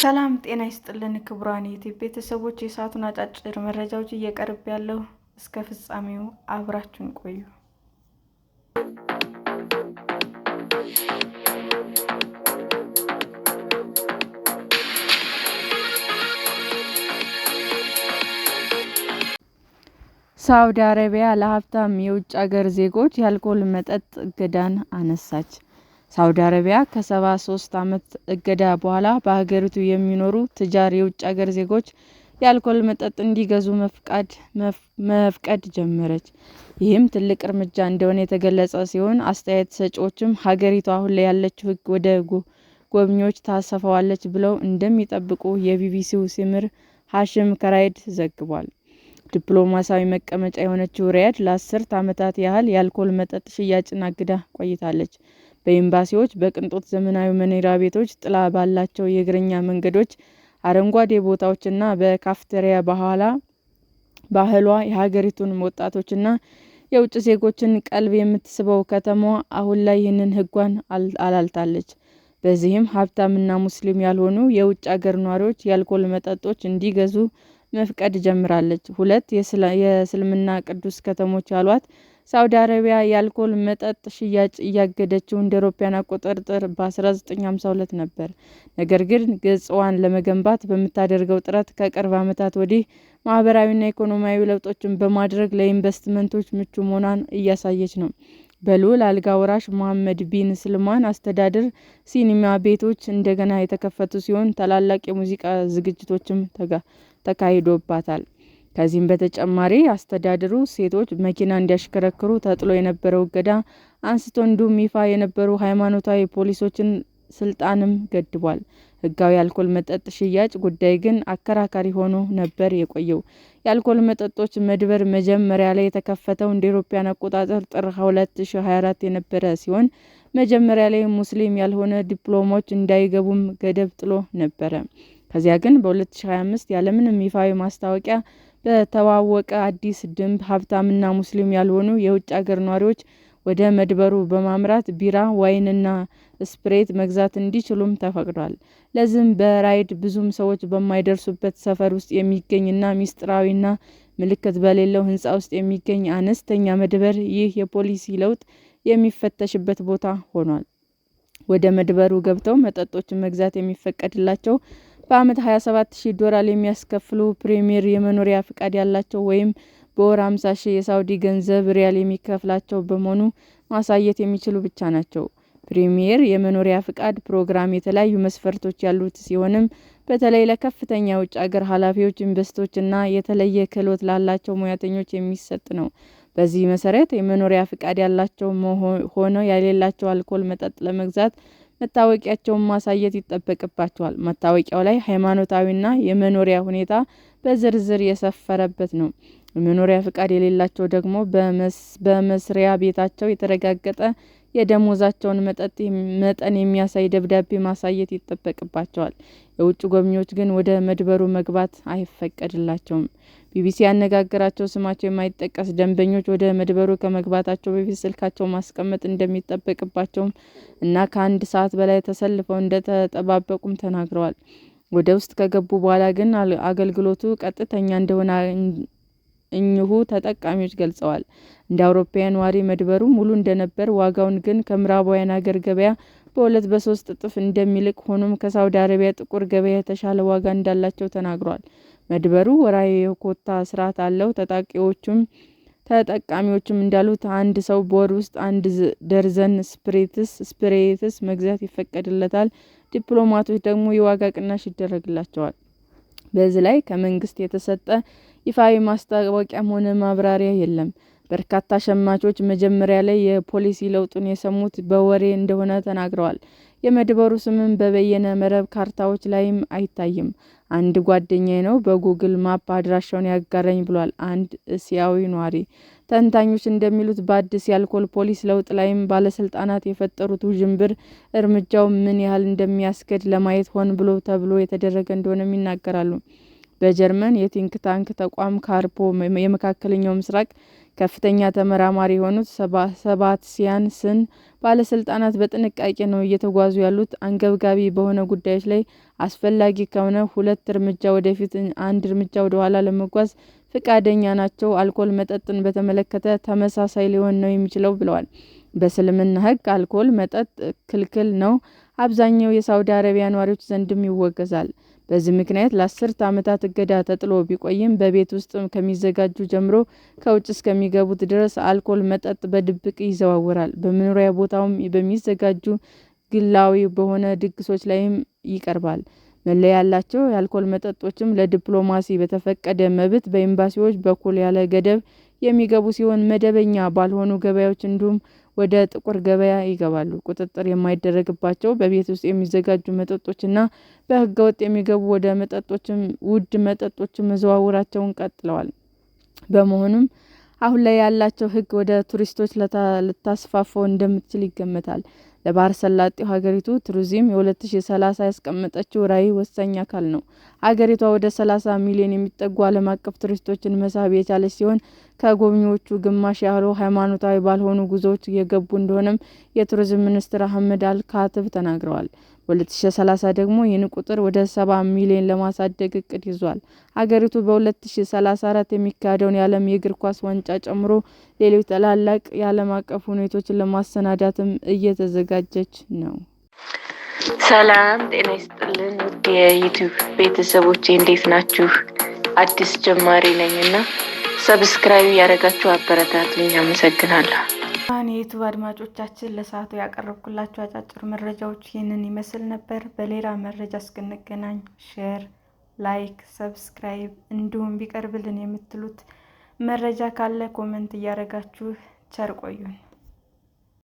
ሰላም ጤና ይስጥልን ክቡራን የዩቲዩብ ቤተሰቦች፣ የሰዓቱን አጫጭር መረጃዎች እየቀርብ ያለው እስከ ፍጻሜው አብራችሁን ቆዩ። ሳውዲ አረቢያ ለሀብታም የውጭ አገር ዜጎች የአልኮል መጠጥ እገዳን አነሳች። ሳውዲ አረቢያ ከ73 ዓመት እገዳ በኋላ በሀገሪቱ የሚኖሩ ቱጃር የውጭ አገር ዜጎች የአልኮል መጠጥ እንዲገዙ መፍቀድ ጀመረች። ይህም ትልቅ እርምጃ እንደሆነ የተገለጸ ሲሆን፣ አስተያየት ሰጪዎችም ሀገሪቱ አሁን ላይ ያለችው ሕግ ወደ ጎብኚዎች ታሰፋዋለች ብለው እንደሚጠብቁ የቢቢሲው ሲምር ሐሽም ከራይድ ዘግቧል። ዲፕሎማሲያዊ መቀመጫ የሆነችው ሪያድ ለ10 ዓመታት ያህል የአልኮል መጠጥ ሽያጭን አግዳ ቆይታለች። በኤምባሲዎች፣ በቅንጦት ዘመናዊ መኖሪያ ቤቶች፣ ጥላ ባላቸው የእግረኛ መንገዶች፣ አረንጓዴ ቦታዎች እና በካፍቴሪያ ባህሏ የሀገሪቱን ወጣቶችና የውጭ ዜጎችን ቀልብ የምትስበው ከተማዋ አሁን ላይ ይህንን ሕጓን አላልታለች። በዚህም ሀብታምና ሙስሊም ያልሆኑ የውጭ አገር ነዋሪዎች የአልኮል መጠጦች እንዲገዙ መፍቀድ ጀምራለች። ሁለት የእስልምና ቅዱስ ከተሞች ያሏት ሳውዲ አረቢያ የአልኮል መጠጥ ሽያጭ እያገደችው እንደ አውሮፓውያን አቆጣጠር በ1952 ነበር። ነገር ግን ገጽዋን ለመገንባት በምታደርገው ጥረት ከቅርብ ዓመታት ወዲህ ማህበራዊና ኢኮኖሚያዊ ለውጦችን በማድረግ ለኢንቨስትመንቶች ምቹ መሆኗን እያሳየች ነው። በልዑል አልጋ ወራሽ መሐመድ ቢን ስልማን አስተዳደር ሲኒማ ቤቶች እንደገና የተከፈቱ ሲሆን፣ ታላላቅ የሙዚቃ ዝግጅቶችም ተካሂዶባታል። ከዚህም በተጨማሪ አስተዳደሩ ሴቶች መኪና እንዲያሽከረክሩ ተጥሎ የነበረው እገዳ አንስቶ እንዲሁም ይፋ የነበሩ ሃይማኖታዊ ፖሊሲዎችን ስልጣንም ገድቧል። ሕጋዊ የአልኮል መጠጥ ሽያጭ ጉዳይ ግን አከራካሪ ሆኖ ነበር የቆየው። የአልኮል መጠጦች መደብር መጀመሪያ ላይ የተከፈተው እንደ አውሮፓውያን አቆጣጠር ጥር 2024 የነበረ ሲሆን፣ መጀመሪያ ላይ ሙስሊም ያልሆኑ ዲፕሎማዎች እንዳይገቡም ገደብ ጥሎ ነበረ። ከዚያ ግን በ2025 ያለምንም ይፋዊ ማስታወቂያ በተዋወቀ አዲስ ደንብ ሀብታምና ሙስሊም ያልሆኑ የውጭ አገር ነዋሪዎች ወደ መደብሩ በማምራት ቢራ፣ ዋይንና ስፕሪት መግዛት እንዲችሉም ተፈቅዷል። ለዚህም በራይድ ብዙም ሰዎች በማይደርሱበት ሰፈር ውስጥ የሚገኝና ሚስጥራዊና ምልክት በሌለው ሕንፃ ውስጥ የሚገኝ አነስተኛ መደብር ይህ የፖሊሲ ለውጥ የሚፈተሽበት ቦታ ሆኗል። ወደ መደብሩ ገብተው መጠጦችን መግዛት የሚፈቀድላቸው በዓመት $27,000 የሚያስከፍሉ ፕሪሚየር የመኖሪያ ፍቃድ ያላቸው ወይም በወር 50,000 የሳውዲ ገንዘብ ሪያል የሚከፍላቸው በመሆኑ ማሳየት የሚችሉ ብቻ ናቸው። ፕሪሚየር የመኖሪያ ፍቃድ ፕሮግራም የተለያዩ መስፈርቶች ያሉት ሲሆንም በተለይ ለከፍተኛ የውጭ አገር ኃላፊዎች፣ ኢንቨስተሮች እና የተለየ ክህሎት ላላቸው ሙያተኞች የሚሰጥ ነው። በዚህ መሰረት የመኖሪያ ፍቃድ ያላቸው ሆነ የሌላቸው አልኮል መጠጥ ለመግዛት መታወቂያቸውን ማሳየት ይጠበቅባቸዋል። መታወቂያው ላይ ሃይማኖታዊና የመኖሪያ ሁኔታ በዝርዝር የሰፈረበት ነው። የመኖሪያ ፍቃድ የሌላቸው ደግሞ በመስሪያ ቤታቸው የተረጋገጠ የደሞዛቸውን መጠን የሚያሳይ ደብዳቤ ማሳየት ይጠበቅባቸዋል። የውጭ ጎብኚዎች ግን ወደ መደብሩ መግባት አይፈቀድላቸውም። ቢቢሲ ያነጋገራቸው ስማቸው የማይጠቀስ ደንበኞች ወደ መደብሩ ከመግባታቸው በፊት ስልካቸውን ማስቀመጥ እንደሚጠበቅባቸውም እና ከ1 ሰዓት በላይ ተሰልፈው እንደተጠባበቁም ተናግረዋል። ወደ ውስጥ ከገቡ በኋላ ግን አገልግሎቱ ቀጥተኛ እንደሆነ እኚሁ ተጠቃሚዎች ገልጸዋል። እንደ አውሮፓውያን ዋሪ መደብሩ ሙሉ እንደነበር፣ ዋጋውን ግን ከምዕራባውያን አገር ገበያ በ2-3 እጥፍ እንደሚልቅ፣ ሆኖም ከሳውዲ አረቢያ ጥቁር ገበያ የተሻለ ዋጋ እንዳላቸው ተናግረዋል። መደብሩ ወርሃዊ የኮታ ስርዓት አለው። ተጠቃሚዎችም እንዳሉት አንድ ሰው በወር ውስጥ 1 ደርዘን ስፕሪትስ መግዛት ይፈቀድለታል። ዲፕሎማቶች ደግሞ የዋጋ ቅናሽ ይደረግላቸዋል። በዚህ ላይ ከመንግስት የተሰጠ ይፋዊ ማስታወቂያም ሆነ ማብራሪያ የለም። በርካታ ሸማቾች መጀመሪያ ላይ የፖሊሲ ለውጡን የሰሙት በወሬ እንደሆነ ተናግረዋል። የመደብሩ ስምም በበየነ መረብ ካርታዎች ላይም አይታይም። አንድ ጓደኛዬ ነው በጉግል ማፕ አድራሻውን ያጋራኝ ብሏል አንድ እስያዊ ነዋሪ። ተንታኞች እንደሚሉት በአዲስ የአልኮል ፖሊሲ ለውጥ ላይም ባለስልጣናት የፈጠሩት ውዥንብር እርምጃው ምን ያህል እንደሚያስገድ ለማየት ሆን ተብሎ የተደረገ እንደሆነም ይናገራሉ። በጀርመን የቲንክ ታንክ ተቋም ካርፖ የመካከለኛው ምስራቅ ከፍተኛ ተመራማሪ የሆኑት ሰባስቲያን ስን ባለስልጣናት በጥንቃቄ ነው እየተጓዙ ያሉት፣ አንገብጋቢ በሆኑ ጉዳዮች ላይ አስፈላጊ ከሆነ 2 እርምጃ ወደፊት 1 እርምጃ ወደኋላ ለመጓዝ ፈቃደኛ ናቸው። አልኮል መጠጥን በተመለከተ ተመሳሳይ ሊሆን ነው የሚችለው ብለዋል። በእስልምና ሕግ አልኮል መጠጥ ክልክል ነው፣ አብዛኛው የሳውዲ አረቢያ ነዋሪዎች ዘንድም ይወገዛል። በዚህ ምክንያት ለ10 ዓመታት እገዳ ተጥሎ ቢቆይም በቤት ውስጥ ከሚዘጋጁ ጀምሮ ከውጭ እስከሚገቡት ድረስ አልኮል መጠጥ በድብቅ ይዘዋወራል። በመኖሪያ ቦታውም በሚዘጋጁ ግላዊ በሆኑ ድግሶች ላይም ይቀርባል። መለያ ያላቸው የአልኮል መጠጦችም ለዲፕሎማሲ በተፈቀደ መብት በኤምባሲዎች በኩል ያለ ገደብ የሚገቡ ሲሆን መደበኛ ባልሆኑ ገበያዎች እንዲሁም ወደ ጥቁር ገበያ ይገባሉ። ቁጥጥር የማይደረግባቸው በቤት ውስጥ የሚዘጋጁ መጠጦችና በህገወጥ የሚገቡ ውድ መጠጦችም መዘዋወራቸውን ቀጥለዋል። በመሆኑም አሁን ላይ ያላቸው ህግ ወደ ቱሪስቶች ልታስፋፋው እንደምትችል ይገመታል። ለባህረ ሰላጤው ሀገሪቱ ቱሪዝም የ2030 ያስቀመጠችው ራዕይ ወሳኝ አካል ነው። ሀገሪቷ ወደ 30 ሚሊዮን የሚጠጉ ዓለም አቀፍ ቱሪስቶችን መሳብ የቻለች ሲሆን ከጎብኚዎቹ ግማሽ ያህሉ ሃይማኖታዊ ባልሆኑ ጉዞዎች እየገቡ እንደሆነም የቱሪዝም ሚኒስትር አህመድ አልካትብ ተናግረዋል። በ2030 ደግሞ ይህን ቁጥር ወደ 70 ሚሊዮን ለማሳደግ እቅድ ይዟል። ሀገሪቱ በ2034 የሚካሄደውን የዓለም የእግር ኳስ ዋንጫ ጨምሮ ሌሎች ታላላቅ የዓለም አቀፍ ሁነቶችን ለማሰናዳትም እየተዘጋጀች ነው። ሰላም ጤና ይስጥልን ውድ የዩቲዩብ ቤተሰቦቼ እንዴት ናችሁ? አዲስ ጀማሪ ነኝና ሰብስክራይብ ያደረጋችሁ አበረታቱኝ። አመሰግናለሁ። የዩቲዩብ አድማጮቻችን ለሰዓቱ ያቀረብኩላችሁ አጫጭር መረጃዎች ይህንን ይመስል ነበር። በሌላ መረጃ እስክንገናኝ ሼር፣ ላይክ፣ ሰብስክራይብ እንዲሁም ቢቀርብልን የምትሉት መረጃ ካለ ኮሜንት እያደረጋችሁ ቸር ቆዩን።